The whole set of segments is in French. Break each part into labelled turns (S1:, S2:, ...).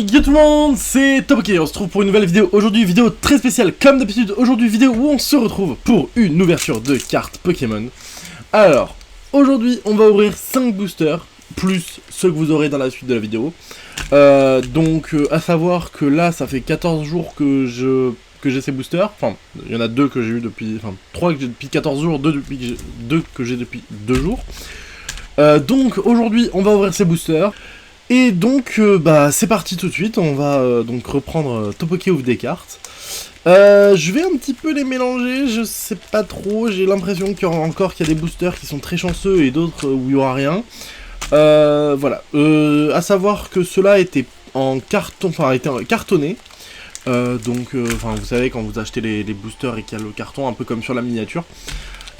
S1: Yo tout le monde, c'est Topoké, on se retrouve pour une nouvelle vidéo. Aujourd'hui, vidéo très spéciale, comme d'habitude. Aujourd'hui, vidéo où on se retrouve pour une ouverture de cartes Pokémon. Alors, aujourd'hui, on va ouvrir 5 boosters, plus ceux que vous aurez dans la suite de la vidéo. À savoir que là, ça fait 14 jours que j'ai ces boosters. Enfin, il y en a 2 que j'ai eu depuis... Enfin, 3 que j'ai depuis 14 jours, 2 que j'ai depuis 2 jours. Donc, aujourd'hui, on va ouvrir ces boosters. Et donc, c'est parti tout de suite, on va donc reprendre Topoké ouvre des cartes. Je vais un petit peu les mélanger, je sais pas trop, j'ai l'impression qu'il y aura encore des boosters qui sont très chanceux et d'autres où il y aura rien. Voilà, à savoir que cela était en carton, enfin était cartonné. Vous savez quand vous achetez les boosters et qu'il y a le carton un peu comme sur la miniature.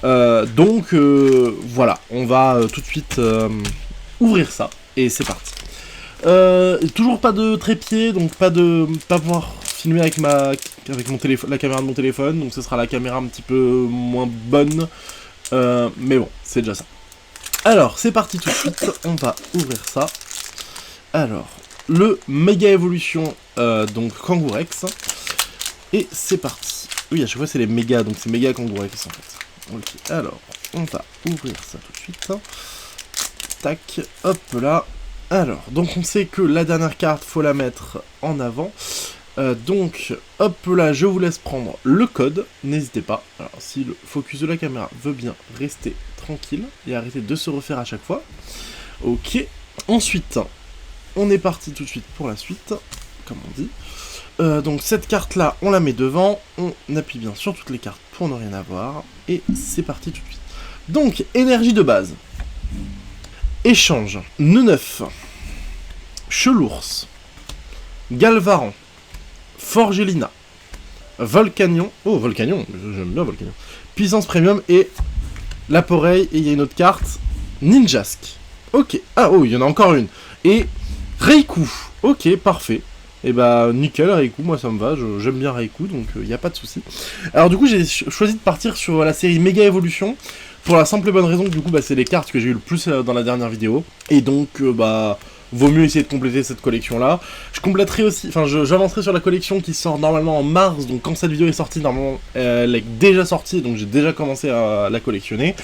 S1: Voilà, on va tout de suite ouvrir ça et c'est parti. Toujours pas de trépied, donc pas pouvoir filmer avec mon téléphone, la caméra de mon téléphone, donc ce sera la caméra un petit peu moins bonne, mais bon, c'est déjà ça. Alors, c'est parti tout de suite, on va ouvrir ça. Alors, le Méga Évolution, donc Kangourex, et c'est parti. Oui, à chaque fois c'est les méga, donc c'est Méga Kangourex en fait. Ok, alors, on va ouvrir ça tout de suite. Tac, hop là. Alors, donc on sait que la dernière carte, faut la mettre en avant. Hop là, je vous laisse prendre le code, n'hésitez pas. Alors, si le focus de la caméra veut bien rester tranquille et arrêter de se refaire à chaque fois. Ok, ensuite, on est parti tout de suite pour la suite, comme on dit. Donc cette carte-là, on la met devant, on appuie bien sur toutes les cartes pour ne rien avoir, et c'est parti tout de suite. Donc, énergie de base. Échange, Neuf, Chelours, Galvaran, Forgelina, Volcanion, oh Volcanion, j'aime bien Volcanion, Puissance Premium et Laporeille, et il y a une autre carte, Ninjask, ok, ah oh il y en a encore une, et Raikou, ok parfait, et nickel Raikou, moi ça me va, j'aime bien Raikou, donc il n'y a pas de souci. Alors du coup j'ai choisi de partir sur la série Méga Évolution, pour la simple et bonne raison que du coup c'est les cartes que j'ai eu le plus dans la dernière vidéo, et donc vaut mieux essayer de compléter cette collection là. Je compléterai aussi, enfin j'avancerai sur la collection qui sort normalement en mars, donc quand cette vidéo est sortie, normalement elle est déjà sortie, donc j'ai déjà commencé à la collectionner.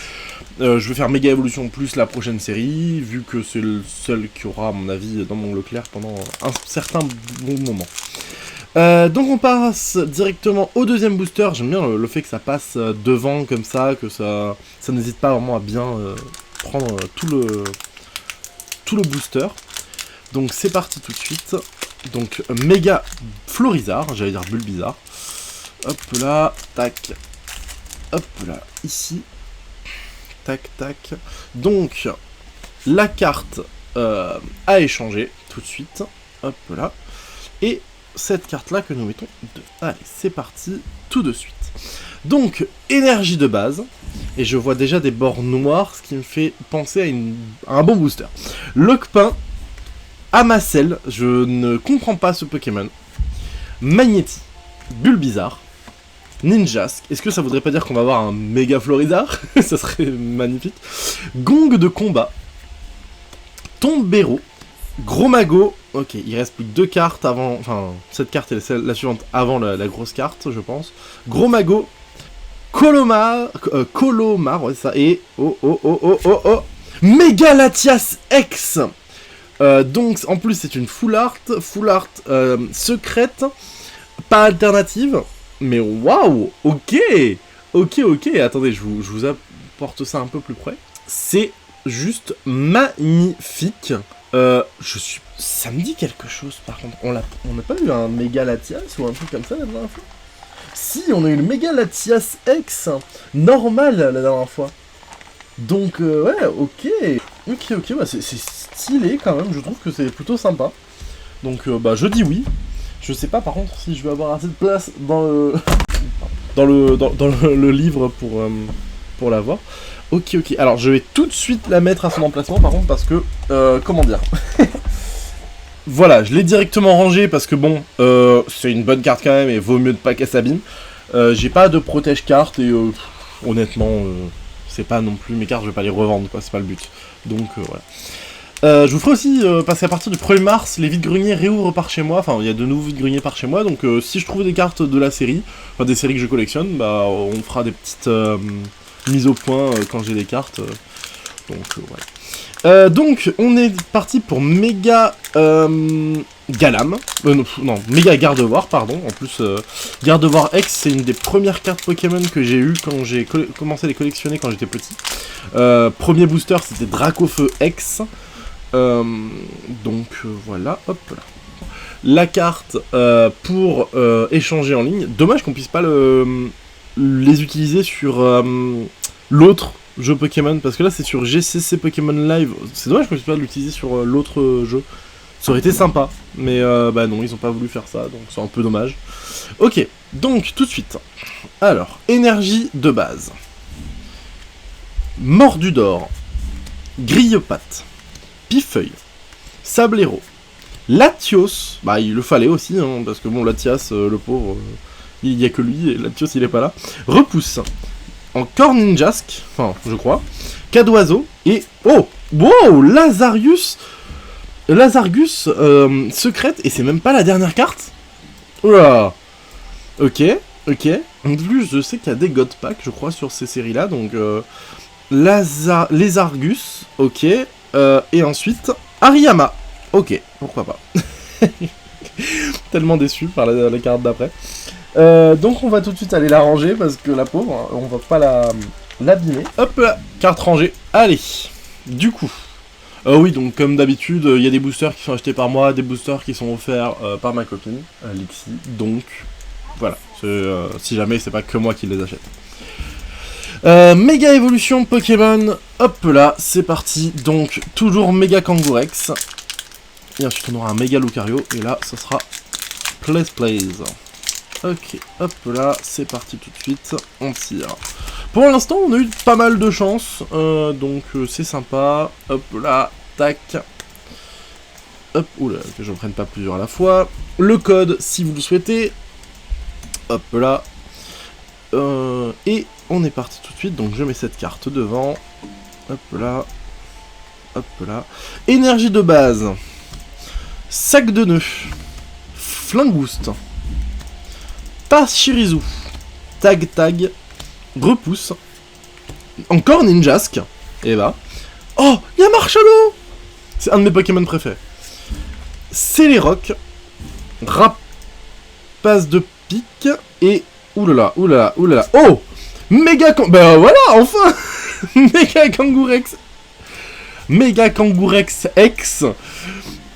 S1: Je vais faire Méga Évolution plus la prochaine série, vu que c'est le seul qui aura à mon avis dans mon Leclerc pendant un certain bon moment. Donc on passe directement au deuxième booster. J'aime bien le fait que ça passe devant comme ça, que ça n'hésite pas vraiment à bien prendre tout le booster. Donc c'est parti tout de suite. Donc Méga Florizard, j'allais dire Bulbizarre. Hop là, tac. Hop là, ici. Tac, tac. Donc la carte à échanger tout de suite. Hop là. Et cette carte là que nous mettons de... Allez, c'est parti, tout de suite. Donc, énergie de base, et je vois déjà des bords noirs, ce qui me fait penser à un bon booster. Lockpin, Amacel, je ne comprends pas ce Pokémon. Magnéti, Bulbizarre, Ninjask, est-ce que ça voudrait pas dire qu'on va avoir un méga Florizard? Ça serait magnifique. Gong de combat, Tombero, Gros Mago, ok, il reste plus que 2 cartes avant, enfin, cette carte et la suivante avant la grosse carte, je pense. Gros Mago, Colomar, ouais, ça, et, Méga Latias X. Donc, en plus, c'est une full art secrète, pas alternative, mais waouh, ok, attendez, je vous apporte ça un peu plus près. C'est juste magnifique. Ça me dit quelque chose par contre. On n'a pas eu un Méga Latias ou un truc comme ça la dernière fois? Si, on a eu le Méga Latias X normal la dernière fois. Donc ouais, ok, c'est stylé quand même. Je trouve que c'est plutôt sympa. Donc je dis oui. Je sais pas par contre si je vais avoir assez de place dans le livre pour l'avoir. Ok, alors je vais tout de suite la mettre à son emplacement par contre parce que, comment dire, voilà, je l'ai directement rangée parce que bon, c'est une bonne carte quand même et vaut mieux de pas qu'elle s'abîme. J'ai pas de protège carte et honnêtement, c'est pas non plus mes cartes, je vais pas les revendre quoi, c'est pas le but. Donc voilà. Je vous ferai aussi, parce qu'à partir du 1er mars, les vides-greniers réouvrent par chez moi, enfin il y a de nouveaux vides-greniers par chez moi, donc si je trouve des cartes de la série, enfin des séries que je collectionne, bah on fera des petites mises au point quand j'ai des cartes, donc voilà. Donc on est parti pour Méga Galam, non, Méga Gardevoir, pardon, en plus Gardevoir X c'est une des premières cartes Pokémon que j'ai eues quand j'ai commencé à les collectionner quand j'étais petit. Premier booster c'était Dracofeu X. Donc voilà, hop là. La carte pour échanger en ligne. Dommage qu'on puisse pas les utiliser sur l'autre jeu Pokémon, parce que là c'est sur GCC Pokémon Live. C'est dommage qu'on puisse pas l'utiliser sur l'autre jeu. Ça aurait été sympa, mais bah non, ils ont pas voulu faire ça, donc c'est un peu dommage. Ok, donc tout de suite. Alors, énergie de base. Mordu d'or. Grille-patte. Pifeuille, Sablero, Latios, bah il le fallait aussi, hein, parce que bon, Latias, le pauvre, il y a que lui, et Latios il est pas là. Repousse, encore Ninjask, enfin, je crois, Cadoiseau, et, oh, wow, Lazargus, secrète, et c'est même pas la dernière carte. Oula, ok, en plus, je sais qu'il y a des God Pack, je crois, sur ces séries-là, donc, Lézargus, ok. Et ensuite, Ariyama. Ok, pourquoi pas. Tellement déçu par la carte d'après. Donc on va tout de suite aller la ranger, parce que la pauvre, on va pas l'abîmer. Hop là, carte rangée. Allez, du coup. Oui, donc comme d'habitude, il y a des boosters qui sont achetés par moi, des boosters qui sont offerts par ma copine, Lixi. Donc, voilà. Si jamais c'est pas que moi qui les achète. Méga évolution Pokémon, hop là, c'est parti, donc toujours Méga Kangourex, et ensuite on aura un Méga Lucario, et là ce sera Place. Ok, hop là, c'est parti tout de suite, on tire. Pour l'instant on a eu pas mal de chance, donc c'est sympa, hop là, tac, hop, oula, que j'en prenne pas plusieurs à la fois, le code si vous le souhaitez, hop là, et on est parti tout de suite, donc je mets cette carte devant. Hop là. Hop là. Énergie de base. Sac de nœuds. Flingouste. Pachirisu. Tag. Repousse. Encore Ninjask. Et bah. Oh, il y a Marshmallow. C'est un de mes Pokémon préférés. Céléroc. Rapace de pique. Et... Oulala. Oh, Méga bah voilà, enfin. Méga Kangourex X.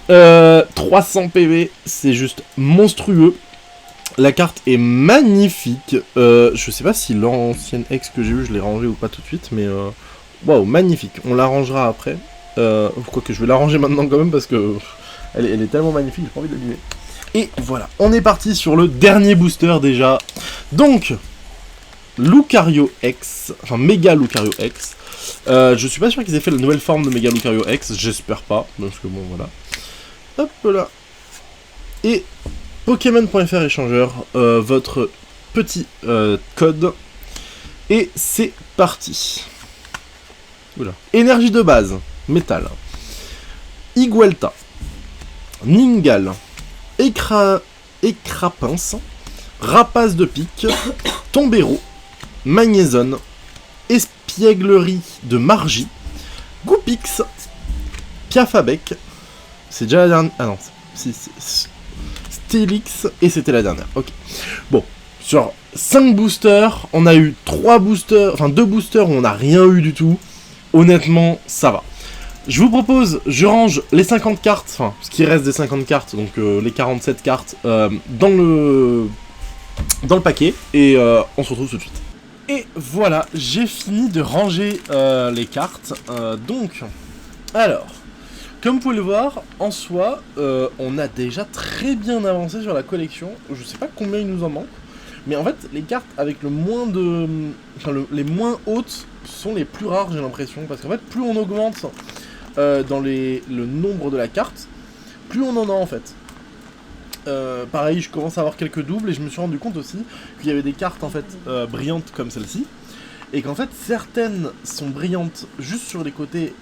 S1: 300 PV, c'est juste monstrueux. La carte est magnifique. Je sais pas si l'ancienne X que j'ai eu, je l'ai rangée ou pas tout de suite, mais waouh, magnifique. On la rangera après. Quoique je vais la ranger maintenant quand même parce que elle est tellement magnifique, j'ai pas envie de l'abîmer. Et voilà, on est parti sur le dernier booster déjà. Donc, Lucario X, enfin Méga Lucario X. Je suis pas sûr qu'ils aient fait la nouvelle forme de Méga Lucario X, j'espère pas, parce que bon voilà. Hop là. Et Pokémon.fr échangeur, votre petit code. Et c'est parti. Oula. Énergie de base, métal. Igualta. Ningal. Écrapince. Rapace de pique. Tombero. Magnézone. Espièglerie de Margie. Goupix. Piafabec. C'est déjà la dernière. Ah non, Stélix. Et c'était la dernière. Ok. Bon. Sur 5 boosters, on a eu 3 boosters. Enfin 2 boosters où on n'a rien eu du tout. Honnêtement, ça va. Je vous propose, je range les 50 cartes, enfin, ce qui reste des 50 cartes, donc les 47 cartes, dans le paquet, et on se retrouve tout de suite. Et voilà, j'ai fini de ranger les cartes, donc, alors, comme vous pouvez le voir, en soi, on a déjà très bien avancé sur la collection, je sais pas combien il nous en manque, mais en fait, les cartes avec le moins de... Enfin, les moins hautes sont les plus rares, j'ai l'impression, parce qu'en fait, plus on augmente... dans le nombre de la carte, plus on en a en fait. Pareil, je commence à avoir quelques doubles et je me suis rendu compte aussi qu'il y avait des cartes en fait brillantes comme celle-ci, et qu'en fait certaines sont brillantes juste sur les côtés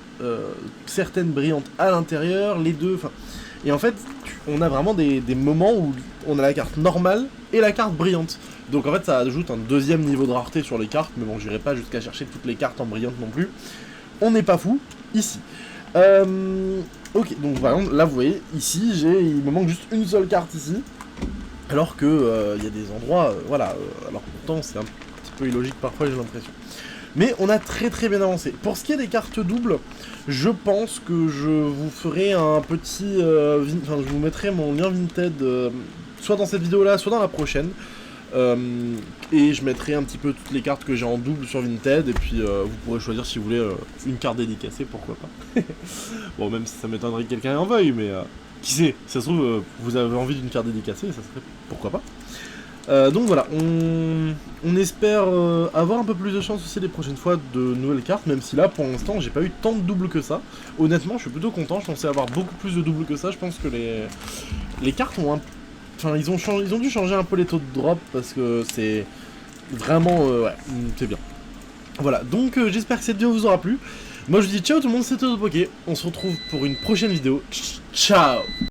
S1: certaines brillantes à l'intérieur, les deux, enfin... Et en fait, on a vraiment des moments où on a la carte normale et la carte brillante. Donc en fait, ça ajoute un deuxième niveau de rareté sur les cartes, mais bon, j'irai pas jusqu'à chercher toutes les cartes en brillante non plus. On n'est pas fou, ici. Ok, donc par exemple, là vous voyez, ici, il me manque juste une seule carte ici. Alors que il y a des endroits, voilà, alors pourtant c'est un petit peu illogique parfois, j'ai l'impression. Mais on a très très bien avancé. Pour ce qui est des cartes doubles, je pense que je vous ferai un petit... Enfin, je vous mettrai mon lien Vinted, soit dans cette vidéo-là, soit dans la prochaine. Et je mettrai un petit peu toutes les cartes que j'ai en double sur Vinted, et puis vous pourrez choisir si vous voulez une carte dédicacée, pourquoi pas. Bon, même si ça m'étonnerait que quelqu'un en veuille, mais qui sait, si ça se trouve, vous avez envie d'une carte dédicacée, ça serait pourquoi pas. Donc voilà, on espère avoir un peu plus de chance aussi les prochaines fois de nouvelles cartes, même si là pour l'instant j'ai pas eu tant de doubles que ça. Honnêtement je suis plutôt content, je pensais avoir beaucoup plus de doubles que ça, je pense que les cartes ont enfin ils ont dû changer un peu les taux de drop parce que c'est vraiment, ouais, c'est bien. Voilà, donc j'espère que cette vidéo vous aura plu. Moi je vous dis ciao tout le monde, c'était Poké, on se retrouve pour une prochaine vidéo, ciao.